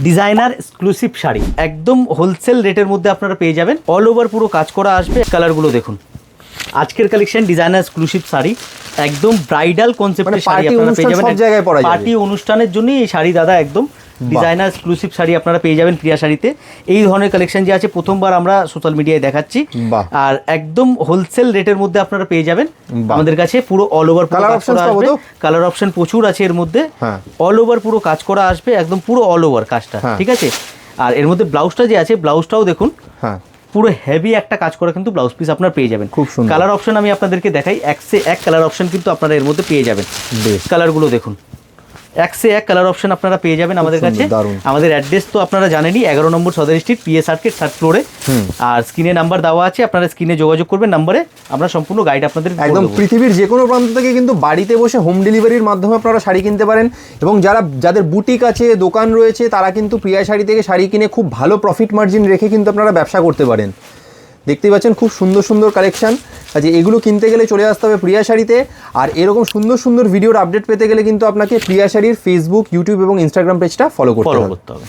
Designer exclusive sari একদম wholesale রেটের মধ্যে আপনারা পেয়ে যাবেন। অল ওভার পুরো কাজ করা আসবে। কালারগুলো দেখুন। আজকের কালেকশন ডিজাইনার এক্সক্লুসিভ শাড়ি, একদম ব্রাইডাল কনসেপ্টের শাড়ি আপনারা পেয়ে যাবেন। পার্টি অনুষ্ঠানের জন্য এই শাড়ি দাদা একদম ডিজাইনার এক্সক্লুসিভ শাড়ি আপনারা পেয়ে যাবেন প্রিয়া শাড়িতে। এই ধরনের কালেকশন যে আছে প্রথমবার আমরা সোশ্যাল মিডিয়ায় দেখাচ্ছি, আর একদম হোলসেল রেটের মধ্যে আপনারা পেয়ে যাবেন আমাদের কাছে। পুরো অল ওভার কালার অপশন প্রচুর আছে এর মধ্যে। অল ওভার পুরো কাজ করা আসবে, একদম পুরো অল ওভার কাজটা, ঠিক আছে। আর এর মধ্যে ব্লাউজটা যে আছে, ব্লাউজটাও দেখুন পুরো হেভি একটা কাজ করা কিন্তু ব্লাউজ পিস আপনারা পেয়ে যাবেন। খুব সুন্দর কালার অপশন আমি আপনাদেরকে দেখাই। এক সে এক কালার অপশন কিন্তু আপনারা এর মধ্যে পেয়ে যাবেন। কালারগুলো দেখুন, এক সে এক কালার অপশন আপনারা পেয়ে যাবেন আমাদের কাছে। আমাদের অ্যাড্রেস তো আপনারা জানেনই, 11 নম্বর সদর স্ট্রিট, পিএস আর্কেড, 3rd ফ্লোরে। আর স্ক্রিনে নাম্বার দেওয়া আছে, আপনারা স্ক্রিনে যোগাযোগ করবেন নাম্বারে, আমরা সম্পূর্ণ গাইড আপনাদের একদম পৃথিবীর যে কোনো প্রান্ত থেকে কিন্তু বাড়িতে বসে হোম ডেলিভারির মাধ্যমে আপনারা শাড়ি কিনতে পারেন। এবং যাদের বুটিক আছে, দোকান রয়েছে, তারা কিন্তু প্রিয়া শাড়ি থেকে শাড়ি কিনে খুব ভালো প্রফিট মার্জিন রেখে কিন্তু আপনারা ব্যবসা করতে পারেন। দেখতেই পাচ্ছেন খুব সুন্দর সুন্দর কালেকশন আছে। এগুলো কিনতে গেলে চলে আসতে হবে প্রিয়া শাড়িতে। আর এরকম সুন্দর সুন্দর ভিডিওর আপডেট পেতে গেলে কিন্তু আপনাকে প্রিয়া শাড়ির ফেসবুক, ইউটিউব এবং ইনস্টাগ্রাম পেজটা ফলো করতে হবে।